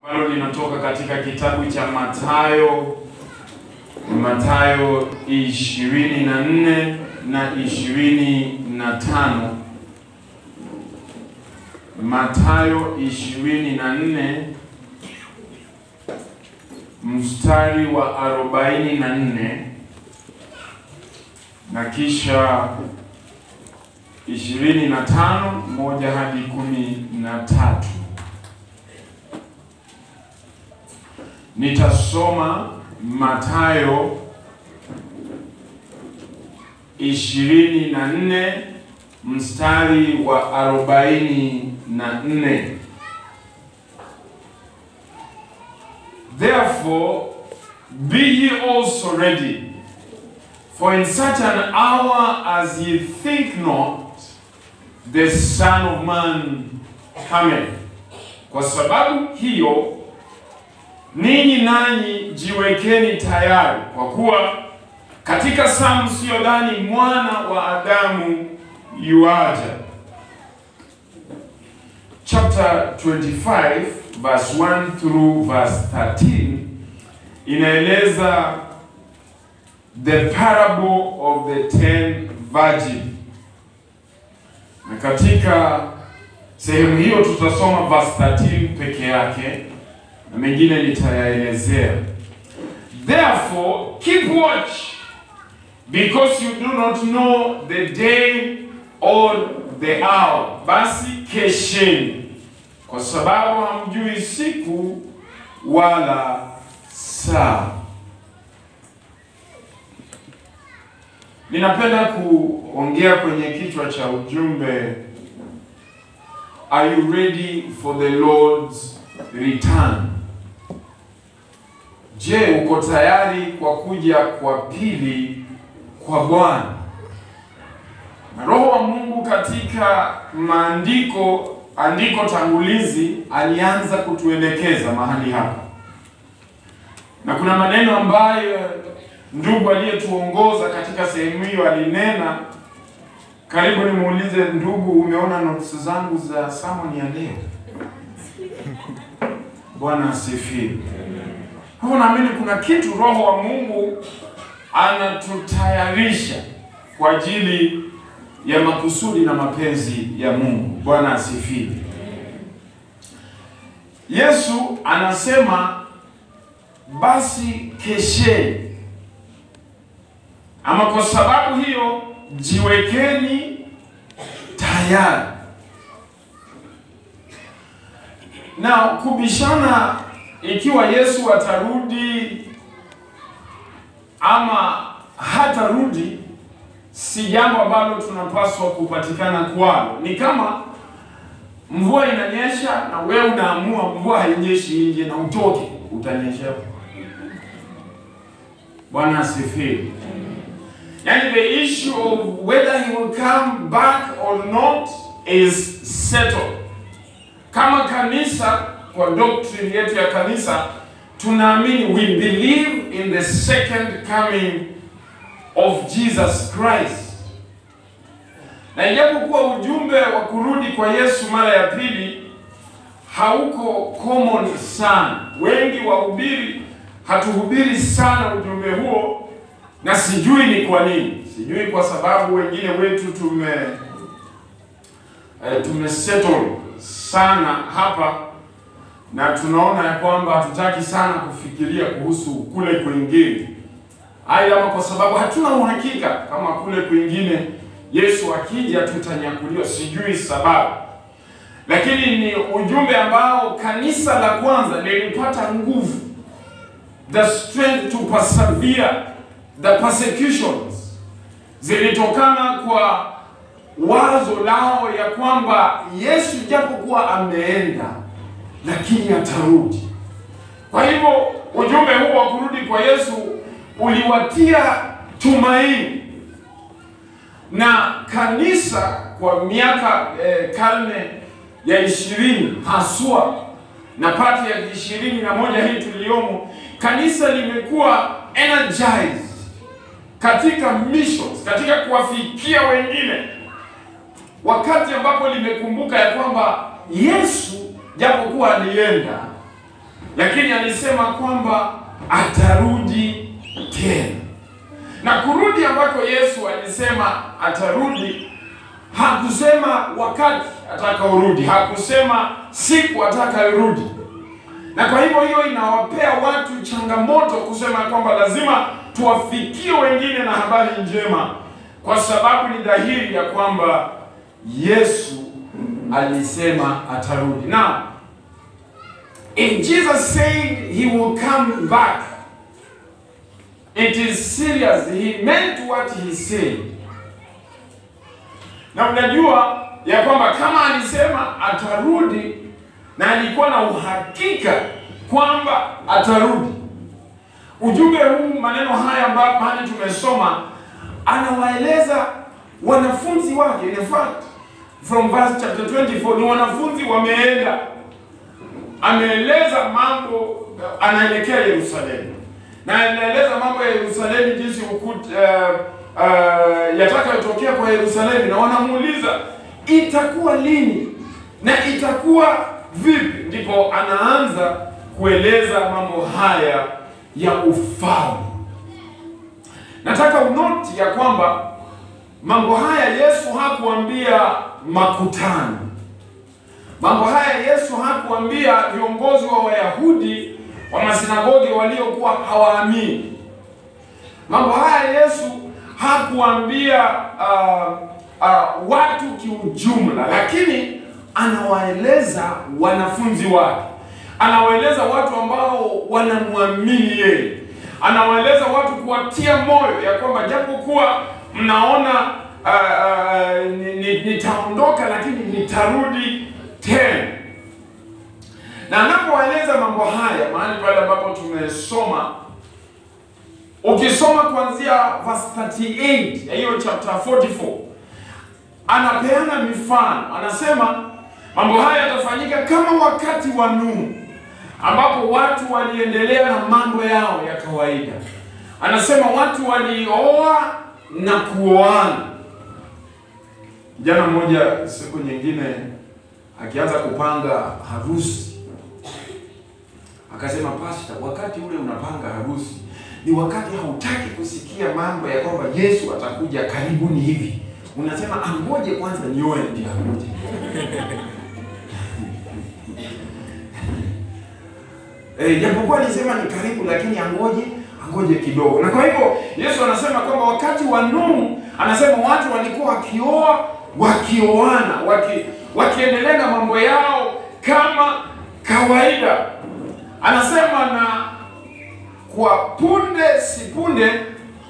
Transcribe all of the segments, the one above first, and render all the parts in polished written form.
Ambalo linatoka katika kitabu cha Mathayo 24 na 25. Mathayo 24 mstari wa 44 na kisha 25 moja hadi 13. Nitasoma Mathayo 24 mstari wa 44. Therefore, be ye also ready, for in such an hour as ye think not, the Son of Man cometh. Kwa sababu hiyo, ninyi nanyi jiwekeni tayari, kwa kuwa katika saa msiyodhani mwana wa Adamu yuaja. Chapter 25 verse 1 through verse 13 inaeleza the parable of the 10 virgins. Na katika sehemu hiyo tutasoma verse 13 peke yake, na mengine nitayaelezea. Therefore, keep watch, because you do not know the day or the hour. Basi kesheni, kwa sababu hamjui siku wala saa. Ninapenda kuongea kwenye kichwa cha ujumbe, are you ready for the Lord's return? Je, uko tayari kwa kuja kwa pili kwa Bwana? Na Roho wa Mungu katika andiko tangulizi alianza kutuelekeza mahali hapa. Na kuna maneno ambayo ndugu aliyetuongoza katika sehemu hiyo alinena. Karibu nimuulize ndugu, umeona notes zangu za sermon ya leo? Bwana asifiwe. Hapo naamini kuna kitu Roho wa Mungu anatutayarisha kwa ajili ya makusudi na mapenzi ya Mungu. Bwana asifiwe. Yesu anasema basi kesheni, ama kwa sababu hiyo jiwekeni tayari. Na kubishana ikiwa Yesu atarudi ama hatarudi si jambo ambalo tunapaswa kupatikana kwalo. Ni kama mvua inanyesha na wewe unaamua mvua hainyeshi nje na utoke, utanyesha. Bwana asifiwe. Yani the issue of whether he will come back or not is settled. Kama kanisa, kwa doctrine yetu ya kanisa, tunaamini we believe in the second coming of Jesus Christ. Na ijapokuwa ujumbe wa kurudi kwa Yesu mara ya pili hauko common sana, wengi wahubiri hatuhubiri sana ujumbe huo, na sijui ni kwa nini. Sijui kwa sababu wengine wetu tumesettle sana hapa, na tunaona ya kwamba hatutaki sana kufikiria kuhusu kule kwingine. Ama kwa sababu hatuna uhakika kama kule kwingine Yesu akija tutanyakuliwa, sijui sababu. Lakini ni ujumbe ambao kanisa la kwanza lilipata nguvu, the strength to persevere the persecutions, zilitokana kwa wazo lao ya kwamba Yesu japokuwa ameenda lakini atarudi. Kwa hivyo ujumbe huu wa kurudi kwa Yesu uliwatia tumaini, na kanisa kwa miaka karne ya 20 haswa na pati ya 21 hii tuliyomo, kanisa limekuwa energized katika missions, katika kuwafikia wengine, wakati ambapo limekumbuka ya kwamba Yesu japokuwa alienda, lakini alisema kwamba atarudi tena. Na kurudi ambako Yesu alisema atarudi, hakusema wakati atakaorudi, hakusema siku atakayorudi. Na kwa hivyo hiyo inawapea watu changamoto kusema kwamba lazima tuwafikie wengine na habari njema, kwa sababu ni dhahiri ya kwamba Yesu alisema atarudi. Now, if Jesus said he will come back, it is serious. He meant what he said. Na unajua ya kwamba kama alisema atarudi na alikuwa na uhakika kwamba atarudi, ujumbe huu, maneno haya ambayo mahali tumesoma, anawaeleza wanafunzi wake. In fact, from verse chapter 24, ni wanafunzi wameenda, ameeleza mambo, anaelekea Yerusalemu. Na anaeleza mambo ya Yerusalemu, jinsi yatakayotokea kwa Yerusalemu, na wanamuuliza itakuwa lini na itakuwa vipi. Ndipo anaanza kueleza mambo haya ya ufalme. Nataka unoti ya kwamba mambo haya Yesu hakuambia makutano. Mambo haya Yesu hakuambia viongozi wa Wayahudi wa masinagogi waliokuwa hawaamini. Mambo haya Yesu hakuambia watu kiujumla, lakini anawaeleza wanafunzi wake. Anawaeleza watu ambao wanamwamini yeye. Anawaeleza watu kuwatia moyo ya kwamba japokuwa mnaona nitaondoka, lakini nitarudi tena. Na anapoeleza mambo haya, mahali pale ambapo tumesoma, ukisoma kuanzia verse 38 ya hiyo chapter 44, anapeana mifano. Anasema mambo haya yatafanyika kama wakati wa Nuhu, ambapo watu waliendelea na mambo yao ya kawaida. Anasema watu walioa na kuoana. Jana mmoja, siku nyingine, akianza kupanga harusi, akasema, pastor, wakati ule unapanga harusi ni wakati hautaki kusikia mambo ya kwamba Yesu atakuja karibuni hivi. Unasema angoje kwanza nioe ndio akuje. Japokuwa alisema ni karibu, lakini angoje kidogo. Na kwa hivyo Yesu anasema kwamba wakati wa Nuhu, anasema watu walikuwa wakioa, wakioana, wakiendelea na mambo yao kama kawaida. Anasema na kwa punde si punde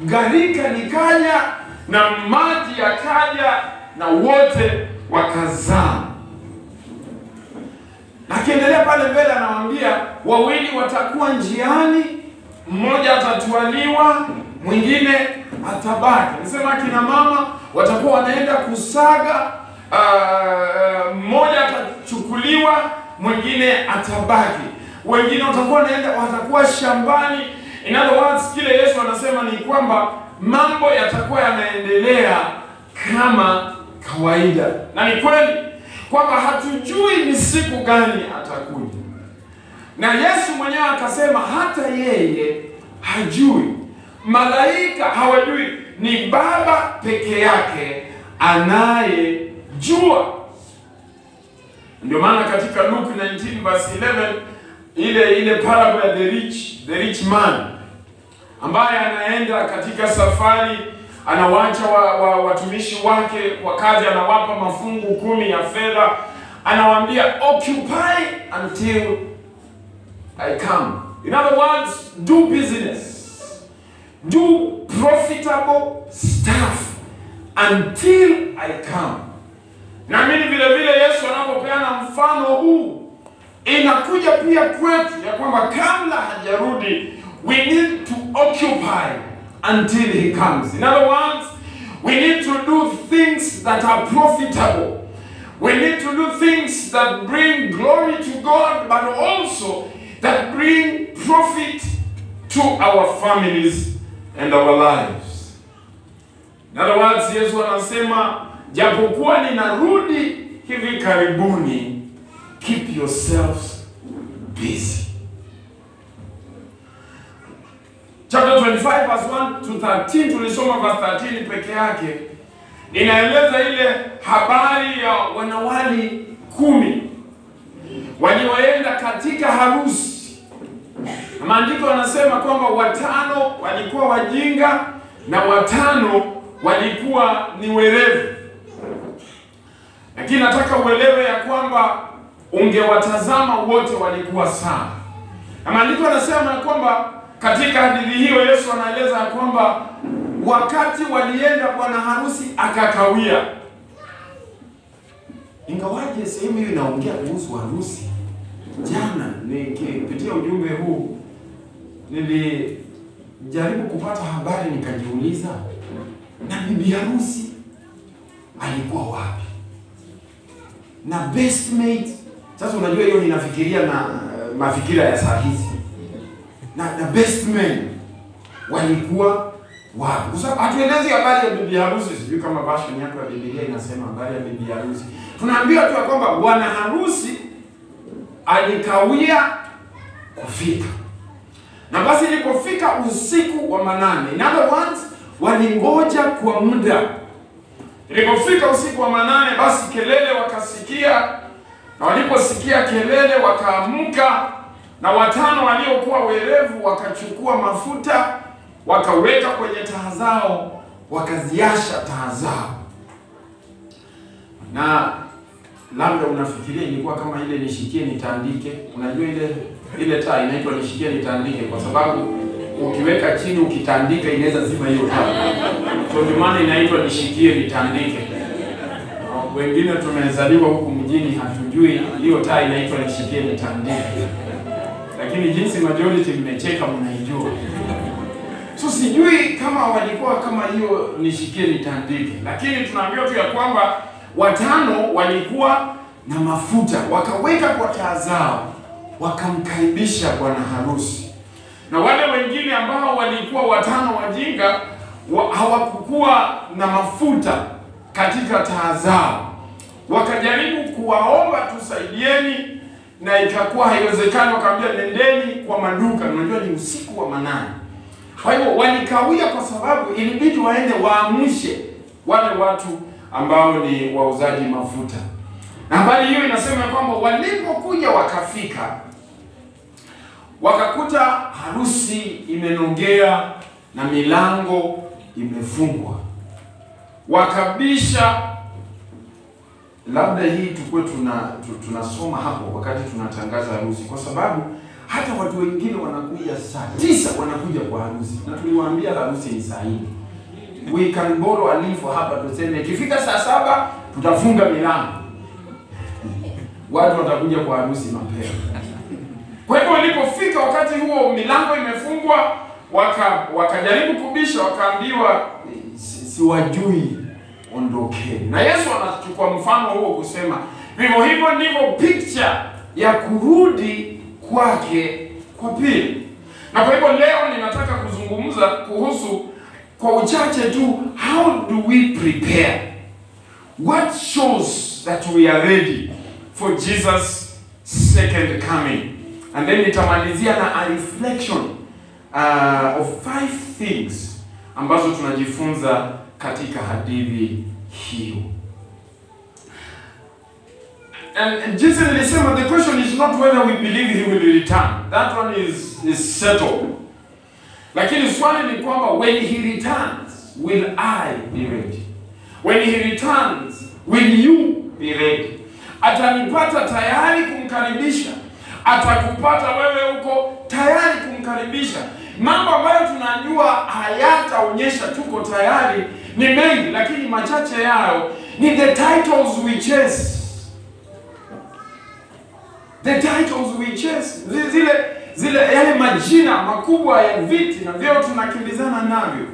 gharika likaja na maji yakaja na wote wakazama. Na akiendelea pale mbele anawaambia wawili watakuwa njiani, mmoja atatwaliwa, mwingine atabaki. Anasema kina mama watakuwa wanaenda kusaga, mmoja atachukuliwa, mwingine atabaki. Wengine watakuwa shambani. In other words, kile Yesu anasema ni kwamba mambo yatakuwa yanaendelea kama kawaida. Na ni kweli kwamba hatujui ni siku gani atakuja. Na Yesu mwenyewe akasema hata yeye hajui. Malaika hawajui, ni Baba peke yake anayejua. Ndio maana katika Luke 19 verse 11, ile parable ya the rich man ambaye anaenda katika safari, anawacha watumishi wake kwa kazi, anawapa mafungu 10 ya fedha, anawaambia occupy until I come. In other words, do business, do profitable stuff until I come. Na mimi vile vile Yesu anapopeana mfano huu, inakuja pia kwetu ya kwamba kabla hajarudi, we need to occupy until he comes. In other words, we need to do things that are profitable. We need to do things that bring glory to God, but also that bring profit to our families and our lives. In other words, Yesu anasema japokuwa ninarudi hivi karibuni, keep yourselves busy. 25 verse 1 to 13, tulisoma verse 13 peke yake. Inaeleza ile habari ya wanawali 10 walioenda katika harusi. Maandiko yanasema kwamba 5 walikuwa wajinga na 5 walikuwa ni werevu. Lakini nataka uelewe ya kwamba ungewatazama wote walikuwa sawa. Na maandiko yanasema kwamba katika hadithi hiyo Yesu anaeleza kwamba wakati walienda bwana harusi akakawia. Ingawaje sehemu hiyo inaongea kuhusu harusi. Jana nikipitia ujumbe huu nilijaribu kupata habari, nikajiuliza na bibi harusi alikuwa wapi? Na best mate. Sasa unajua hiyo ninafikiria na mafikira ya saa hizi. Na best men walikuwa wapi? Kwa sababu hatuelezi habari ya bibi harusi. Sijui kama version yako ya Biblia inasema habari ya bibi harusi. Tunaambiwa tu kwamba bwana harusi alikawia kufika. Na basi ilipofika usiku wa manane, in other words, walingoja kwa muda. Ilipofika usiku wa manane, basi kelele wakasikia, na waliposikia kelele wakaamka, na 5 waliokuwa werevu wakachukua mafuta, wakaweka kwenye taa zao, wakaziasha taa zao. Na labda unafikiria ilikuwa kama ile nishikie nitandike. Unajua ile taa inaitwa nishikie nitandike kwa sababu ukiweka chini ukitandika inaweza zima hiyo taa. So ndio maana inaitwa nishikie nitandike. Wengine tumezaliwa huku mjini hatujui hiyo taa inaitwa nishikie nitandike. Lakini jinsi majority mmecheka mnaijua. So sijui kama walikuwa kama hiyo nishikie nitandike. Lakini tunaambiwa tu ya kwamba 5 walikuwa na mafuta, wakaweka kwa taa zao, wakamkaribisha bwana harusi. Na wale wengine ambao walikuwa 5 wajinga hawakukuwa na mafuta katika taa zao. Wakajaribu kuwaomba tusaidieni, na ikakuwa haiwezekani. Wakaambia nendeni kwa maduka. Unajua ni usiku wa manane. Kwa hiyo walikawia kwa sababu ilibidi waende waamshe wale watu ambao ni wauzaji mafuta. Na habari hiyo inasema kwamba walipokuja wakafika, wakakuta harusi imenongea na milango imefungwa. Wakabisha. Labda hii tukue tunasoma hapo wakati tunatangaza harusi, kwa sababu hata watu wengine wanakuja saa 9 wanakuja kwa harusi. Na tuliwaambia harusi ni saa 4. We can borrow a leaf hapa tuseme ikifika saa 7 tutafunga milango. Watu watakuja kwa harusi mapema. Kwa hivyo walipofika wakati huo milango imefungwa, wakajaribu kubisha, wakaambiwa siwajui, ondokeni. Na Yesu anachukua mfano huo kusema vivyo hivyo ndivyo picture ya kurudi kwake kwa pili. Na kwa hivyo leo ninataka kuzungumza kuhusu kwa uchache tu, how do we prepare? What shows that we are ready for Jesus' second coming? And then nitamalizia na a reflection of 5 things ambazo tunajifunza katika hadithi hiyo. And Jesus nilisema the question is not whether we believe he will return. That one is settled. Lakini swali ni kwamba when he returns, will I be ready? When he returns, will you be ready? Atanipata tayari kumkaribisha. Atakupata wewe uko tayari kumkaribisha. Mambo ambayo tunajua hayataonyesha tuko tayari ni mengi, lakini machache yao ni the titles we chase. The titles we chase. Zile yale majina makubwa ya viti na vyeo tunakimbizana navyo.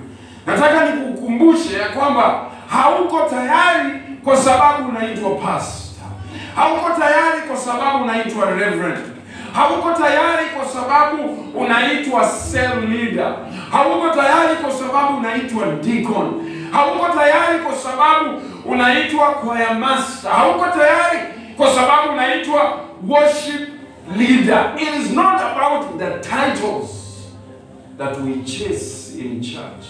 Nataka nikukumbushe ya kwamba hauko tayari kwa sababu unaitwa pastor. Hauko tayari kwa sababu unaitwa reverend. Hauko tayari kwa sababu unaitwa cell leader. Hauko tayari kwa sababu unaitwa deacon. Hauko tayari kwa sababu unaitwa choir master. Hauko tayari kwa sababu unaitwa worship leader. It is not about the titles. that we chase in church.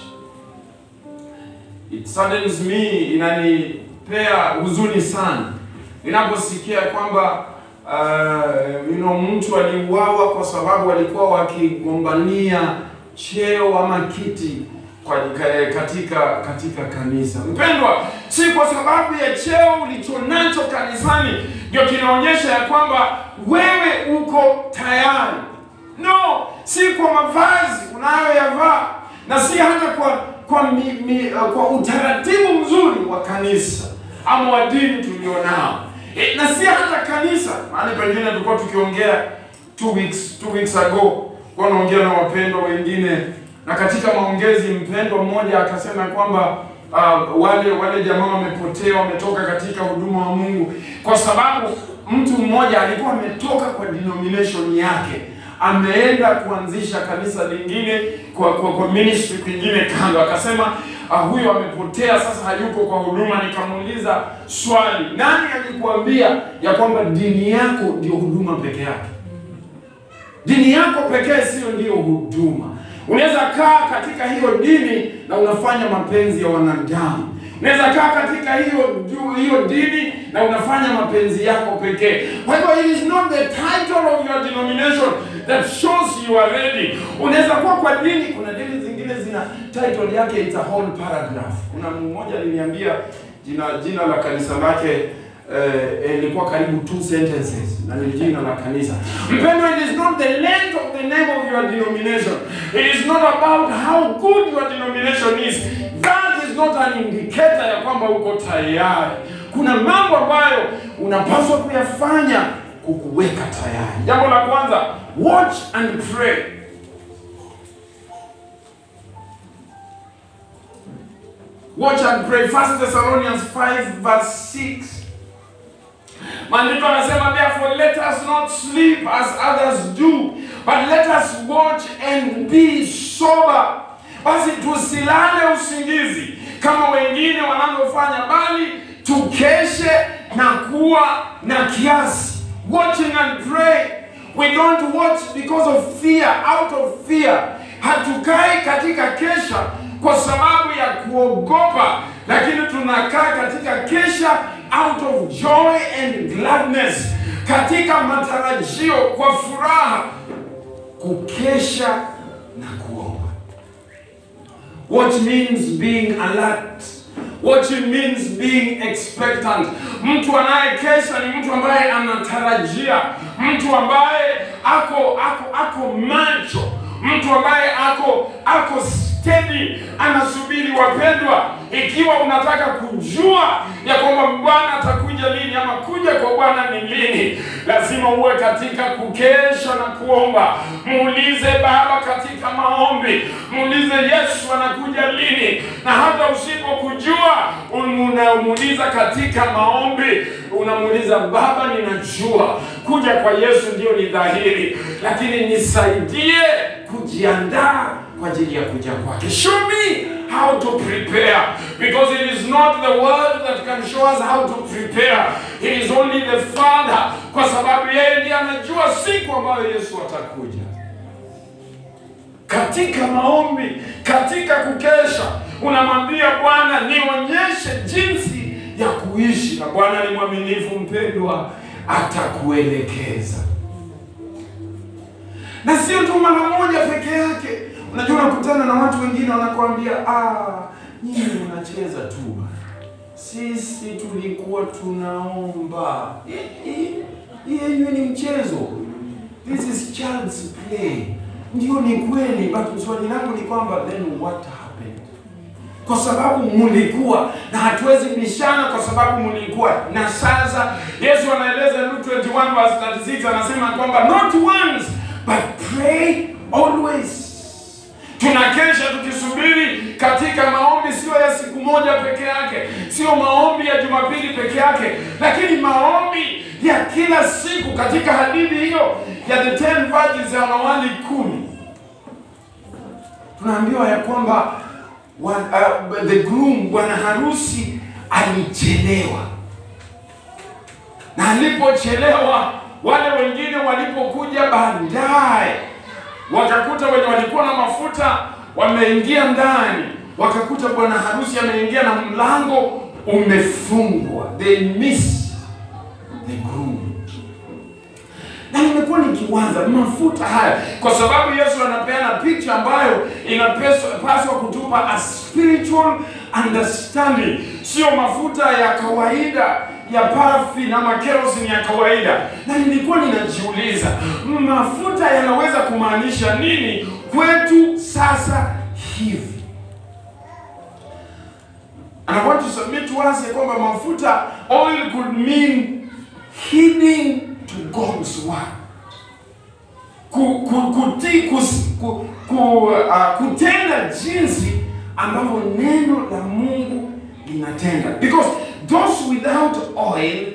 It saddens me, inanipea huzuni sana ninaposikia kwamba mtu aliuawa kwa sababu walikuwa wakigombania cheo ama kiti katika kanisa. Mpendwa, si kwa sababu ya cheo ulichonacho kanisani ndio kinaonyesha ya kwamba wewe uko tayari. No, si kwa mavazi unayoyavaa, na si hata kwa utaratibu mzuri wa kanisa ama wa dini tulionao. Na si hata kanisa. Maana pengine tulikuwa tukiongea 2 weeks ago, kwa naongea na wapendwa wengine, na katika maongezi mpendwa mmoja akasema kwamba wale jamaa wamepotea, wametoka katika huduma wa Mungu kwa sababu mtu mmoja alikuwa ametoka kwa denomination yake, ameenda kuanzisha kanisa lingine kwa ministry nyingine kando. Akasema huyo amepotea, sasa hayuko kwa huduma. Nikamuuliza swali, nani alikuambia ya kwamba dini yako ndio huduma peke yake? Dini yako pekee sio ndio huduma. Unaweza kaa katika hiyo dini na unafanya mapenzi ya wanadamu. Unaweza kaa katika hiyo dini na unafanya mapenzi yako pekee. Kwa hivyo it is not the title of your denomination that shows you are ready. Unaweza kuwa kwa dini, kuna dini zingine zina title yake, it's a whole paragraph. Kuna mmoja aliniambia jina la kanisa lake ilikuwa karibu 2 sentences na ni jina la kanisa. Mpendwa, it is not the length of the name of your denomination. It is not about how good your denomination is. That is not an indicator ya kwamba uko tayari. Kuna mambo ambayo unapaswa kuyafanya kukuweka tayari. Jambo la kwanza, watch and pray. Watch and pray. 1 Thessalonians 5 verse 6. Maandiko anasema, therefore let us not sleep as others do, but let us watch and be sober. Basi tusilale usingizi kama wengine wanavyofanya, bali tukeshe na kuwa na kiasi. Watching and pray. We don't watch because of fear, out of fear. Hatukai katika kesha kwa sababu ya kuogopa, lakini tunakaa katika kesha out of joy and gladness, katika matarajio, kwa furaha, kukesha na kuomba. What means being alert? What it means being expectant? Mtu anayekesha ni mtu ambaye anatarajia, mtu ambaye ako macho, mtu ambaye ako steady, anasubiri. Wapendwa, ikiwa unataka kujua ya kwamba Bwana atakuja lini ama kuja kwa Bwana ni lini, lazima uwe katika kukesha na kuomba. Muulize Baba katika maombi, muulize Yesu anakuja lini. Na hata usipokujua, unamuuliza katika maombi, unamuuliza Baba, ninajua kuja kwa Yesu ndio ni dhahiri, lakini nisaidie kujiandaa kwa ajili ya kuja kwake. Show me how to prepare, because it is not the word that can show us how to prepare. It is only the Father, kwa sababu yeye ndiye anajua siku ambayo Yesu atakuja. Katika maombi, katika kukesha, unamwambia Bwana, nionyeshe jinsi ya kuishi, na Bwana ni mwaminifu mpendwa, atakuelekeza. Na sio tu mara moja peke yake. Unajua, unakutana na watu wengine wanakuambia, nyinyi unacheza tu. Sisi tulikuwa tunaomba. Hiyo ni mchezo. This is child's play. Ndio, ni kweli, but swali langu ni kwamba then what happened? Kwa sababu mlikuwa, na hatuwezi bishana kwa sababu mlikuwa. Na sasa Yesu anaeleza Luke 21 verse 36, anasema kwamba not once but pray always. Tunakesha tukisubiri katika maombi, sio ya siku moja peke yake, sio maombi ya Jumapili peke yake, lakini maombi ya kila siku. Katika hadithi hiyo ya the 10 virgins ya wanawali 10, tunaambiwa ya kwamba the groom, bwana harusi, alichelewa. Na alipochelewa, wale wengine walipokuja baadaye, wakakuta wenye walikuwa na mafuta wameingia ndani, wakakuta bwana harusi ameingia na mlango umefungwa. They missed the groom. Na nimekuwa nikiwaza mafuta haya, kwa sababu Yesu anapeana picha ambayo inapaswa kutupa a spiritual understanding. Sio mafuta ya kawaida ya paraffin ama kerosene ya kawaida. Na nilikuwa ninajiuliza, mafuta yanaweza kumaanisha nini kwetu sasa hivi? And I want to submit to us kwamba mafuta, oil could mean heeding to God's word. Kutenda jinsi ambavyo neno la Mungu linatenda. Because those without oil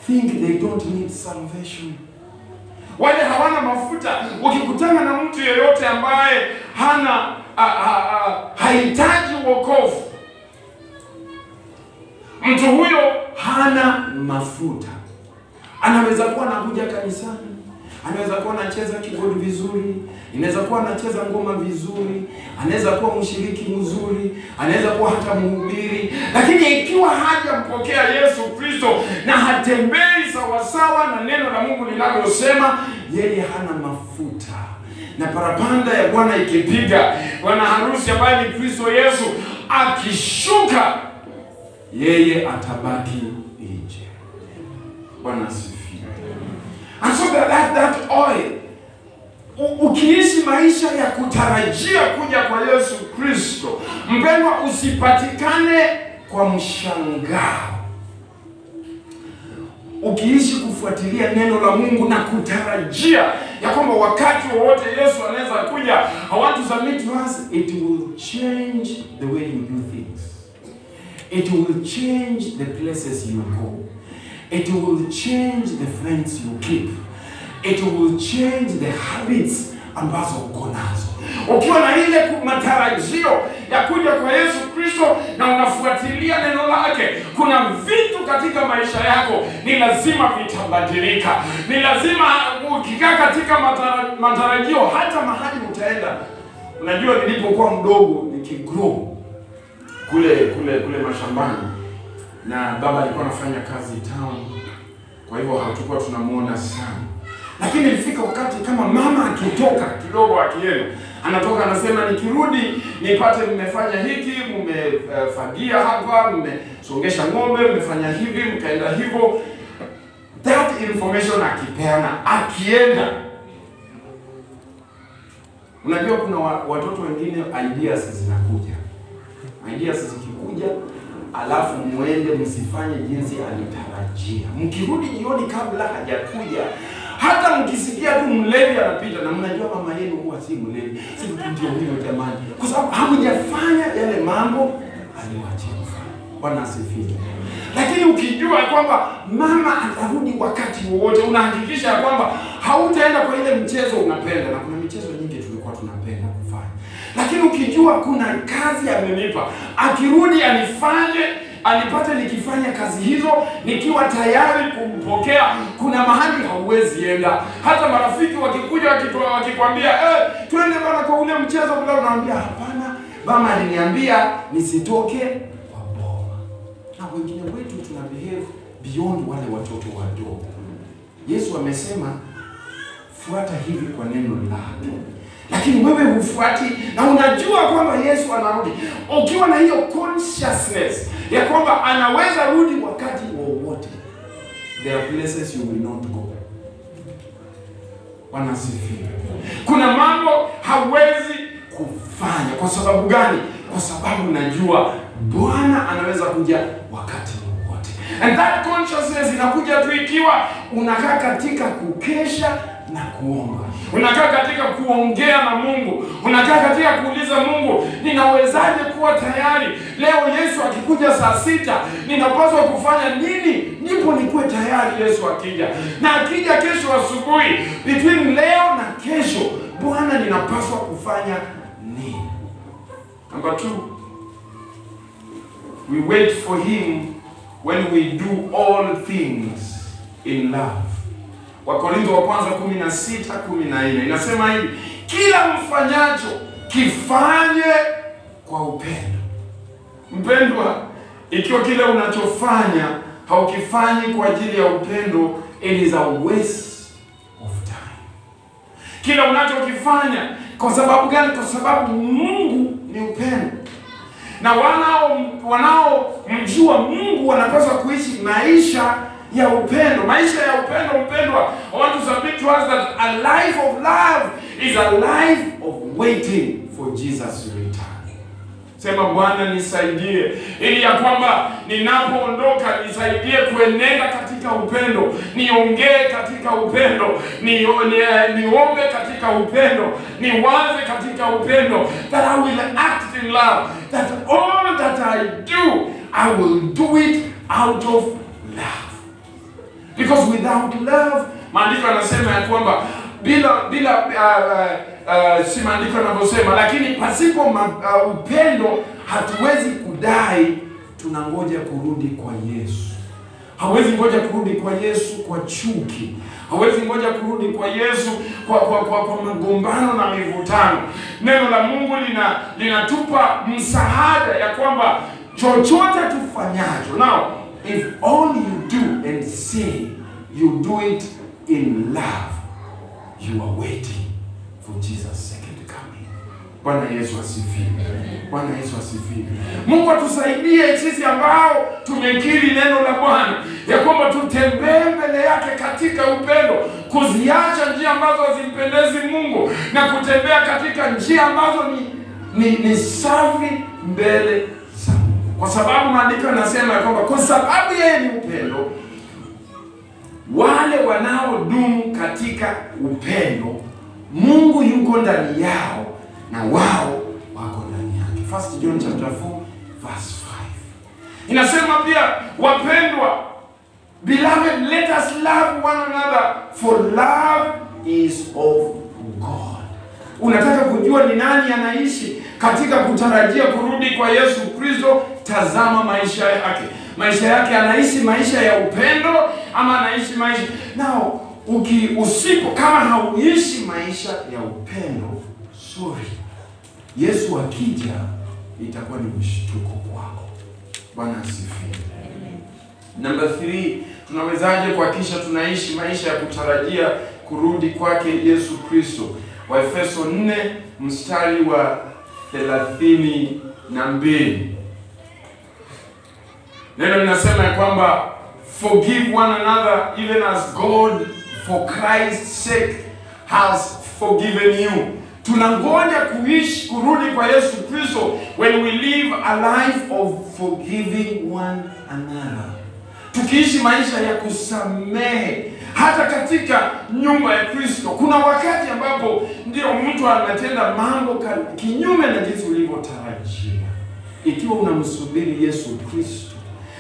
think they don't need salvation. Wale hawana mafuta, ukikutana na mtu yeyote ambaye hahitaji wokovu, mtu huyo hana mafuta. Anaweza kuwa anakuja kanisani, anaweza kuwa anacheza keyboard vizuri, inaweza kuwa anacheza ngoma vizuri, anaweza kuwa mshiriki mzuri, anaweza kuwa hata mhubiri, lakini ikiwa hajampokea Yesu Kristo na hatembei sawasawa na neno la Mungu linavyosema, yeye hana mafuta. Na parapanda ya Bwana ikipiga, bwana harusi ambaye ni Kristo Yesu akishuka, yeye atabaki nje. Bwana asifiwe. And so that oil, ukiishi maisha ya kutarajia kuja kwa Yesu Kristo, mpendwa, usipatikane kwa mshangao. Ukiishi kufuatilia neno la Mungu na kutarajia ya kwamba wakati wowote Yesu anaweza kuja, I want to submit to us, it will change the way you do things. It will change the places you go. It will change the friends you keep. It will change the habits ambazo uko nazo. Ukiwa na ile matarajio ya kuja kwa Yesu Kristo na unafuatilia neno lake, kuna vitu katika maisha yako ni lazima vitabadilika. Ni lazima ukikaa katika matarajio, hata mahali utaenda. Unajua, nilipokuwa mdogo nikigrow kule mashambani, na baba alikuwa anafanya kazi town, kwa hivyo hatukuwa tunamuona sana. Lakini ilifika wakati kama mama akitoka kidogo akienda, anatoka anasema, nikirudi nipate mmefanya hiki, mmefagia hapa, mmesongesha ng'ombe, mmefanya hivi, mkaenda hivyo. That information akipeana, akienda. Unajua kuna watoto wengine ideas zinakuja. Ideas zikikuja, alafu muende msifanye jinsi alitarajia. Mkirudi jioni kabla hajakuja, hata mkisikia tu mlevi anapita, na mnajua mama yenu huwa si mlevi, si ndio huyo jamani, kwa sababu hamjafanya yale mambo aliyowaachia kufanya. Bwana asifiwe. Lakini ukijua kwamba mama atarudi wakati wowote, unahakikisha kwamba hautaenda kwa ile mchezo unapenda, na kuna michezo nyingi tulikuwa tunapenda kufanya. Lakini ukijua kuna kazi amenipa, akirudi anipate nikifanya kazi hizo, nikiwa tayari kumpokea, kuna mahali hauwezi enda. Hata marafiki wakikuja wakikwambia, twende bana kwa ule mchezo, bila unaambia hapana, mama aliniambia nisitoke kwa boma. Na wengine wetu tuna behave beyond wale watoto wadogo. Yesu amesema fuata hivi kwa neno lake. Lakini wewe hufuati, na unajua kwamba Yesu anarudi. Ukiwa na hiyo consciousness ya kwamba anaweza rudi wakati wowote, there are places you will not go. Bwana asifiwe. Kuna mambo hawezi kufanya. Kwa sababu gani? Kwa sababu najua Bwana anaweza kuja wakati wowote. And that consciousness inakuja tu ikiwa unakaa katika kukesha na kuomba. Unakaa katika kuongea na Mungu. Unakaa katika kuuliza Mungu, ninawezaje kuwa tayari? Leo Yesu akikuja saa 6, ninapaswa kufanya nini? Nipo nikuwe tayari Yesu akija. Na akija kesho asubuhi, between leo na kesho, Bwana ninapaswa kufanya nini? Number 2, we wait for him when we do all things in love. Wakorintho wa kwanza 16:14 inasema hivi, kila mfanyacho kifanye kwa upendo. Mpendwa, ikiwa kile unachofanya haukifanyi kwa ajili ya upendo, it is a waste of time. Kila unachokifanya kwa sababu gani? Kwa sababu Mungu ni upendo. Na wanaomjua Mungu wanapaswa kuishi maisha ya upendo. Maisha ya upendo, mpendwa, I want to submit to us that a life of love is a life of waiting for Jesus to return. Sema, Bwana nisaidie, ili ya kwamba ninapoondoka nisaidie kuenenda katika upendo, niongee katika upendo, niombe katika upendo, niwaze katika upendo, that I will act in love, that all that I do, I will do it out of love. Because without love, maandiko yanasema ya kwamba si maandiko yanavyosema, lakini pasipo upendo hatuwezi kudai tunangoja kurudi kwa Yesu. Hawezi ngoja kurudi kwa Yesu kwa chuki. Hawezi ngoja kurudi kwa Yesu kwa magombano na mivutano. Neno la Mungu linatupa msaada ya kwamba chochote tufanyacho, now if all you do and say you do it in love, you are waiting for Jesus' second coming. Bwana Yesu asifiwe. Bwana Yesu asifiwe. Mungu atusaidie sisi ambao tumekiri neno la Bwana ya kwamba tutembee mbele yake katika upendo, kuziacha njia ambazo hazimpendezi Mungu na kutembea katika njia ambazo ni safi mbele za Mungu. Kwa sababu maandiko yanasema ya kwamba kwa sababu yeye ni upendo, wale wanaodumu katika upendo, Mungu yuko ndani yao na wao wako ndani yake. 1 John chapter 4 verse 5. Inasema pia, wapendwa, beloved, let us love one another, for love is of God. Unataka kujua ni nani anaishi katika kutarajia kurudi kwa Yesu Kristo? Tazama maisha yake. Maisha yake, anaishi maisha ya upendo ama anaishi maisha? Now, kama hauishi maisha ya upendo, sorry, Yesu akija itakuwa ni mshtuko kwako. Bwana asifiwe. Number 3, tunawezaje kuhakikisha tunaishi maisha ya kutarajia kurudi kwake Yesu Kristo? Waefeso 4 mstari wa 32. Neno linasema ya kwamba forgive one another even as God for Christ's sake has forgiven you. Tunangoja kuishi kurudi kwa Yesu Kristo when we live a life of forgiving one another. Tukiishi maisha ya kusamehe hata katika nyumba ya Kristo. Kuna wakati ambapo ndio mtu anatenda mambo kinyume na jinsi ulivyotarajia. Ikiwa unamsubiri Yesu Kristo,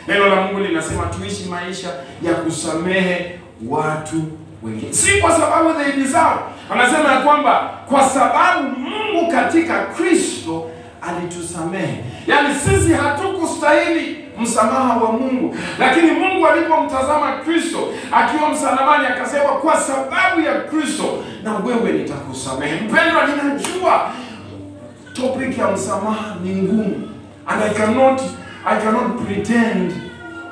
neno la Mungu linasema tuishi maisha ya kusamehe watu wengine. Si kwa sababu they deserve. Anasema ya kwamba kwa sababu Mungu katika Kristo alitusamehe. Yaani sisi hatukustahili msamaha wa Mungu, lakini Mungu alipomtazama Kristo akiwa msalabani akasema, kwa sababu ya Kristo na wewe nitakusamehe. Mpendwa, ninajua topic ya msamaha ni ngumu, and I cannot pretend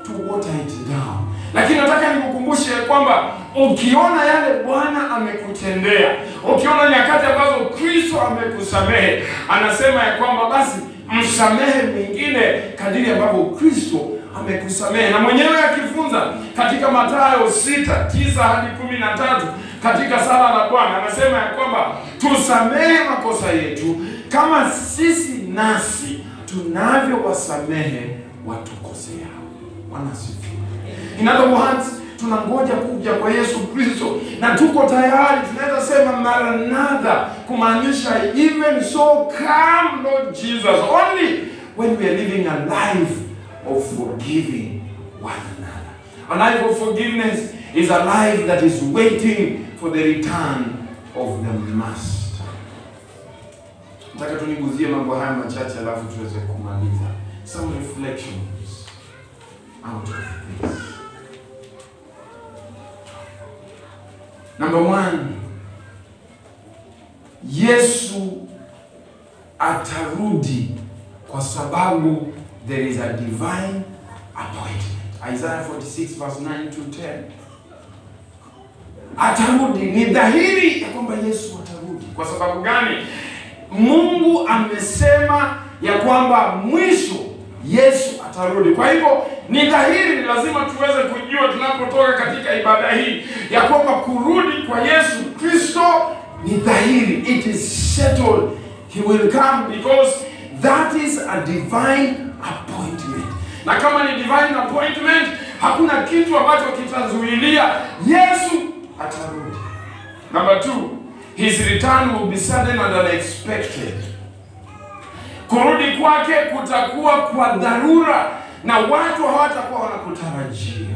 to water it down. Lakini nataka nikukumbushe kwamba ukiona yale Bwana amekutendea, ukiona nyakati ambazo Kristo amekusamehe, anasema ya kwamba basi msamehe mwingine kadiri ambavyo Kristo amekusamehe. Na mwenyewe akifunza katika Mathayo 6:9-13 katika sala la Bwana, anasema ya kwamba tusamehe makosa yetu kama sisi nasi tunavyowasamehe watukosea. Bwana asifiwe. In other words, tunangoja kuja kwa Yesu Kristo na tuko tayari. Tunaweza sema Maranatha, kumaanisha even so come Lord Jesus, only when we are living a life of forgiving one another. A life of forgiveness is a life that is waiting for the return of the Master. Nataka tuniguzie mambo haya machache alafu tuweze kumaliza. Some reflections out of this. Number one, Yesu atarudi kwa sababu there is a divine appointment. Isaiah 46 verse 9 to 10. Atarudi, ni dhahiri ya kwamba Yesu atarudi. Kwa sababu gani? Mungu amesema ya kwamba mwisho Yesu atarudi. Kwa hivyo ni dhahiri, ni lazima tuweze kujua tunapotoka katika ibada hii ya kwamba kurudi kwa Yesu Kristo ni dhahiri. It is settled. He will come because that is a divine appointment. Na kama ni divine appointment, hakuna kitu ambacho kitazuilia Yesu atarudi. Number two, his return will be sudden and unexpected. Kurudi kwake kutakuwa kwa dharura na watu hawatakuwa wanakutarajia.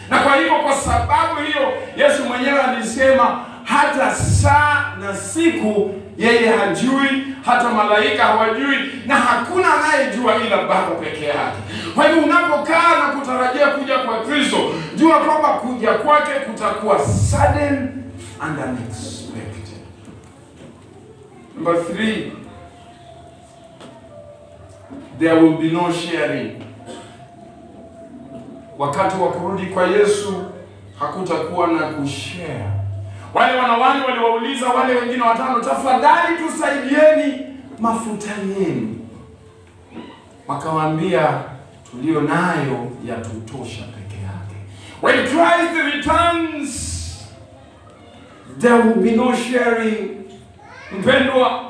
Na kwa hivyo, kwa sababu hiyo, Yesu mwenyewe alisema hata saa na siku yeye hajui, hata malaika hawajui, na hakuna anayejua ila Baba peke yake. Kwa hivyo unapokaa na kutarajia kuja kwa Kristo, jua kwamba kuja kwake kutakuwa sudden and unexpected. Number three, there will be no sharing. Wakati wa kurudi kwa Yesu hakutakuwa na kushare. Wale wanawali waliwauliza wale wengine watano, tafadhali tusaidieni mafuta yenu. Wakawaambia, tulio nayo yatutosha peke yake. When Christ returns, there will be no sharing. Mpendwa,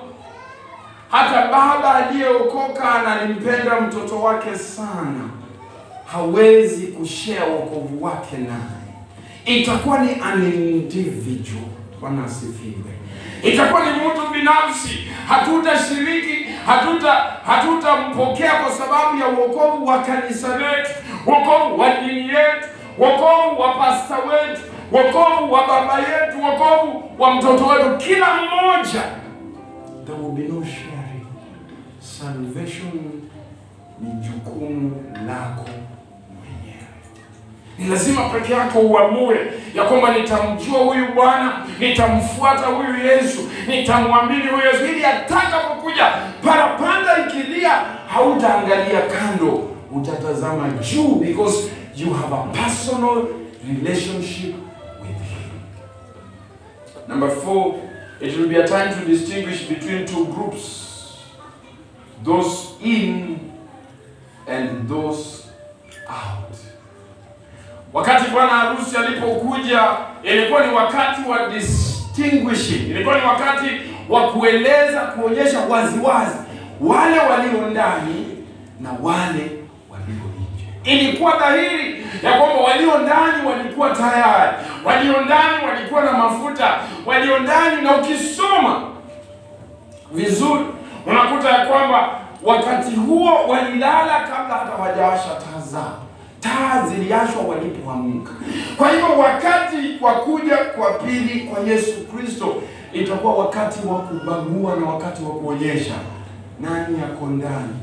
hata baba aliyeokoka na alimpenda mtoto wake sana, hawezi kushare wokovu wake naye. Itakuwa ni an individual. Bwana asifiwe. Itakuwa ni mtu binafsi. Hatutashiriki, hatutampokea kwa sababu ya wokovu wa kanisa letu, wokovu wa dini yetu, wokovu wa pasta wetu, wokovu wa baba yetu, wokovu wa mtoto wetu. Kila mmoja, there will be no sharing. Salvation ni jukumu lako mwenyewe. Ni lazima peke yako uamue ya kwamba nitamjua huyu Bwana, nitamfuata huyu Yesu, nitamwamini huyu Yesu, ili atakapokuja parapanda ikilia hautaangalia kando, utatazama juu, because you have a personal relationship with him. Number four, it will be a time to distinguish between two groups. Those in and those out. Wakati bwana harusi alipokuja, ilikuwa ni wakati wa distinguishing. Ilikuwa ni wakati wa kueleza, kuonyesha waziwazi wale walio ndani na wale walio nje. Ilikuwa dhahiri ya kwamba walio ndani walikuwa tayari, walio ndani walikuwa na mafuta, walio ndani, na ukisoma vizuri unakuta ya kwamba wakati huo walilala kabla hata hawajawasha taa zao. Taa ziliashwa walipoamka. Kwa hivyo wakati wa kuja kwa pili kwa Yesu Kristo itakuwa wakati wa kubagua na wakati wa kuonyesha nani yako ndani,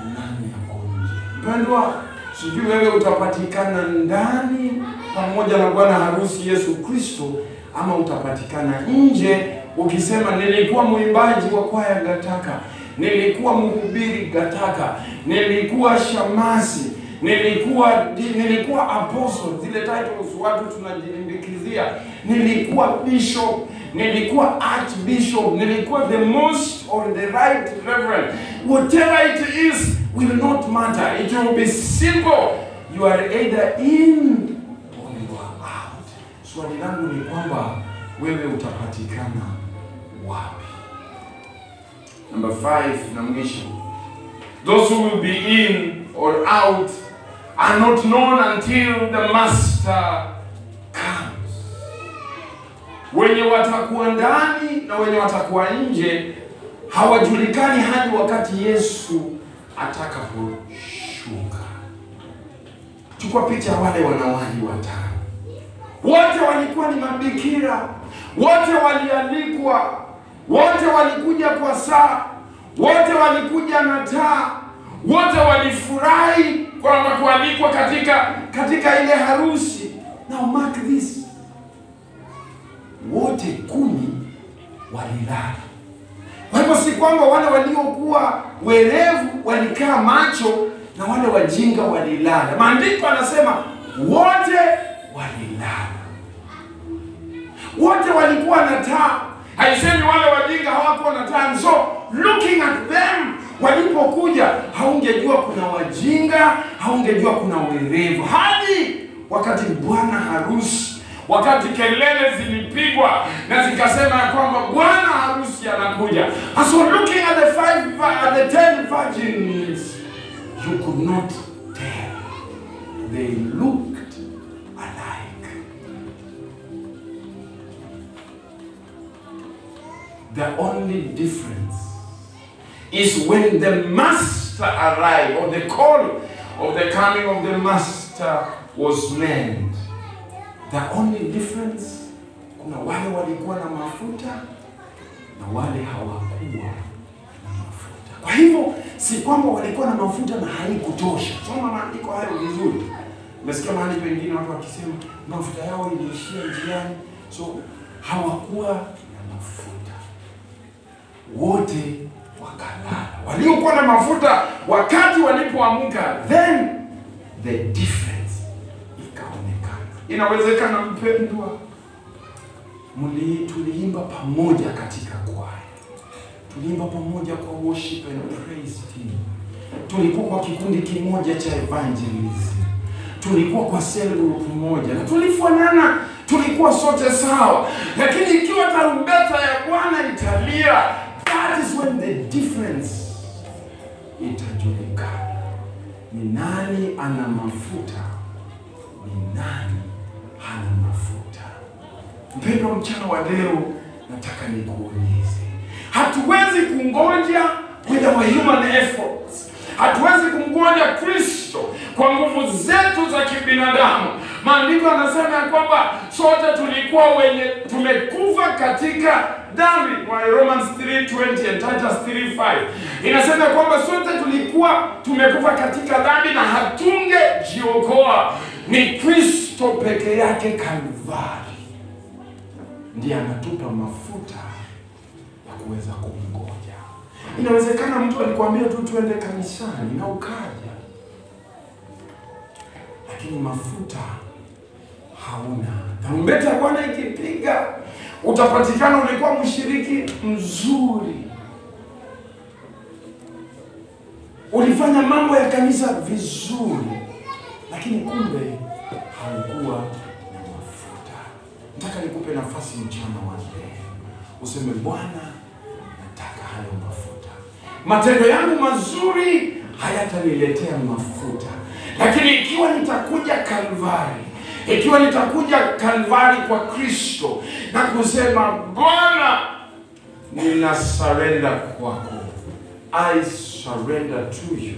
nani yako nje. Mpendwa, sijui wewe utapatikana ndani pamoja na bwana harusi Yesu Kristo, ama utapatikana nje ukisema nilikuwa mwimbaji wa kwaya Gataka, nilikuwa mhubiri Gataka, nilikuwa shamasi, nilikuwa apostle, zile titles watu tunajilimbikizia, nilikuwa bishop, nilikuwa archbishop, nilikuwa the most or the right reverend. Whatever it is will not matter. It will be simple. You are either in or you are out. Swali langu ni kwamba wewe utapatikana wapi? Number 5, na mwisho. Those who will be in or out are not known until the master comes. Wenye watakuwa ndani na wenye watakuwa nje hawajulikani hadi wakati Yesu atakaposhuka. Chukua picha wale wanawali watano. Wote walikuwa ni mabikira, wote walialikwa, wote walikuja kwa saa, wote walikuja na taa, wote walifurahi kwamba kualikwa katika ile harusi. Now mark this. walilala. Kwa hivyo si kwamba wale waliokuwa werevu walikaa macho na wale wajinga walilala. Maandiko anasema wote walilala. Wote walikuwa na taa. Haisemi wale wajinga hawakuwa na taa. So looking at them, walipokuja haungejua kuna wajinga, haungejua kuna werevu. Hadi wakati bwana harusi, wakati kelele zilipigwa na zikasema kwamba bwana harusi anakuja. And so looking at the 10 virgins, you could not tell. They looked alike. The only difference is when the master arrived, or the call of the coming of the master was made. The only difference, kuna wale walikuwa na mafuta na wale hawakuwa na mafuta. Kwa hivyo si kwamba walikuwa na mafuta na haikutosha. Soma maandiko hayo vizuri. Nasikia mahali pengine watu wakisema mafuta yao iliishia njiani, so hawakuwa na mafuta. Wote wakalala. Waliokuwa na mafuta wakati walipoamka, then the difference ikaonekana. Inawezekana mpendwa, tuliimba pamoja katika kwaya. Tuliimba pamoja kwa worship and praise team. Tulikuwa kwa kikundi kimoja cha evangelism. Tulikuwa kwa cell group moja. Na tulifanana, tulikuwa sote sawa. Lakini ikiwa tarumbeta ya Bwana italia, that is when the difference itajulikana. Ni nani ana mafuta? Ni nani hana mafuta? Mpendwa, mchana wa leo nataka nikuulize. Hatuwezi kungoja with our human efforts. Hatuwezi kumngoja Kristo kwa nguvu zetu za kibinadamu. Maandiko yanasema kwamba sote tulikuwa tumekufa katika dhambi. Romans 3:20 and Titus 3:5. Inasema kwamba sote tulikuwa tumekufa katika dhambi na hatungejiokoa. Ni Kristo peke yake Kalvari ndiye anatupa mafuta ya kuweza kumngoja. Inawezekana mtu alikwambia tu tuende kanisani na ukaja, lakini mafuta hauna. Tarumbeta ya Bwana ikipiga, utapatikana ulikuwa mshiriki mzuri, ulifanya mambo ya kanisa vizuri, lakini kumbe haukuwa na mafuta. Nataka nikupe nafasi mchana wa leo, useme Bwana, nataka hayo mafuta. Matendo yangu mazuri hayataniletea mafuta, lakini ikiwa nitakuja Kalvari, ikiwa nitakuja Kalvari kwa Kristo na kusema Bwana, nina surrender kwako, I surrender to you,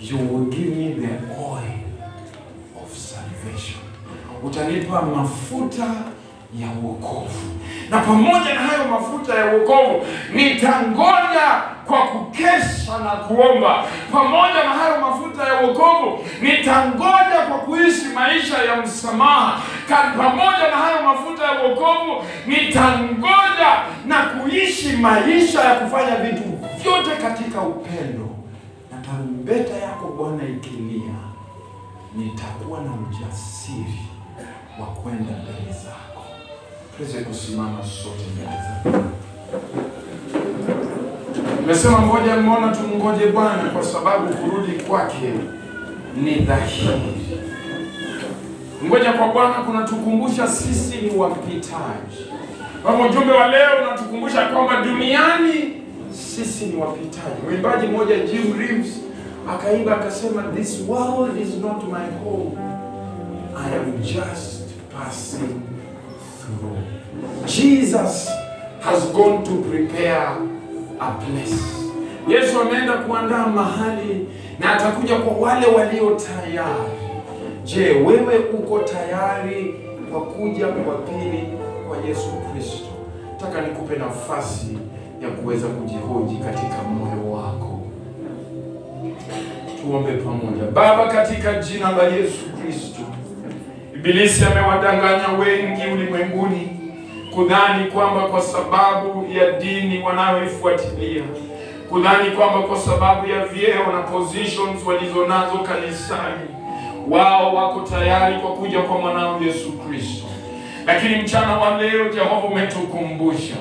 you will give me the oil of salvation. Utanipa mafuta ya wokovu. Na pamoja na hayo mafuta ya wokovu, nitangoja kwa kukesha na kuomba. Pamoja na hayo mafuta ya wokovu, nitangoja kwa kuishi maisha ya msamaha. Pamoja na hayo mafuta ya wokovu, nitangoja na kuishi maisha ya kufanya vitu vyote katika upendo. Na tarumbeta yako Bwana ikilia, nitakuwa na ujasiri wa kwenda mbele zako. Tuweze kusimama sote mbele zako. Nimesema ngoja mmoja tumngoje Bwana kwa sababu kurudi kwake ni dhahiri. Ngoja kwa Bwana kunatukumbusha sisi ni wapitaji. Kwa ujumbe wa leo unatukumbusha kwamba duniani sisi ni wapitaji. Mwimbaji mmoja Jim Reeves akaimba akasema, this world is not my home, I am just passing through. Jesus has gone to prepare a place. Yesu ameenda kuandaa mahali na atakuja kwa wale walio tayari. Je, wewe uko tayari kwa kuja kwa pili kwa Yesu Kristo? Nataka nikupe nafasi ya kuweza kujihoji katika moyo wako. Tuombe pamoja. Baba, katika jina la Yesu Kristo, Ibilisi amewadanganya wengi ulimwenguni kudhani kwamba kwa sababu ya dini wanayoifuatilia, kudhani kwamba kwa sababu ya vyeo na positions walizonazo kanisani, wao wako tayari kwa kuja kwa mwanao Yesu Kristo. Lakini mchana wa leo Jehova umetukumbusha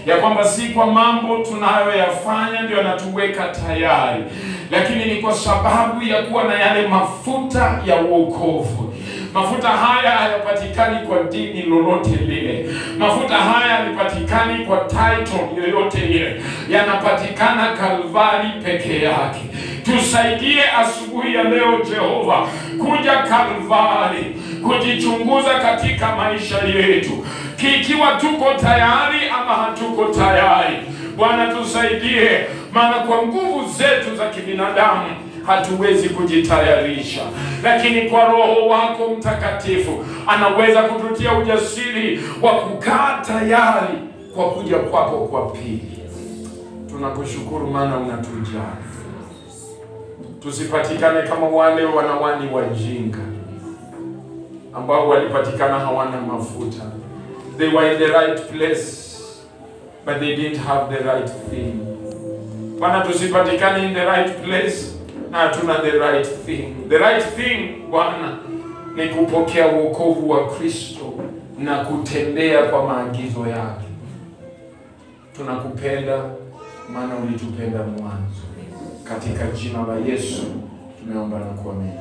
ya kwamba si kwa mambo tunayoyafanya ndio yanatuweka tayari, lakini ni kwa sababu ya kuwa na yale mafuta ya wokovu. Mafuta haya hayapatikani kwa dini lolote lile. Mafuta haya hayapatikani kwa title yoyote ile. Yanapatikana Kalvari peke yake. Tusaidie asubuhi ya leo Jehova kuja Kalvari, kujichunguza katika maisha yetu, kikiwa tuko tayari ama hatuko tayari. Bwana tusaidie, maana kwa nguvu zetu za kibinadamu hatuwezi kujitayarisha, lakini kwa Roho wako Mtakatifu anaweza kututia ujasiri wa kukaa tayari kwa kuja kwako kwa pili. Tunakushukuru maana unatujali. Tusipatikane kama wale wanawani wajinga ambao walipatikana hawana mafuta. They were in the right place but they didn't have the right thing. Bwana, tusipatikane in the right place na hatuna the right thing. The right thing Bwana ni kupokea wokovu wa Kristo na kutembea kwa maagizo yake. Tunakupenda maana ulitupenda mwanzo. Katika jina la Yesu tumeomba na kuamini.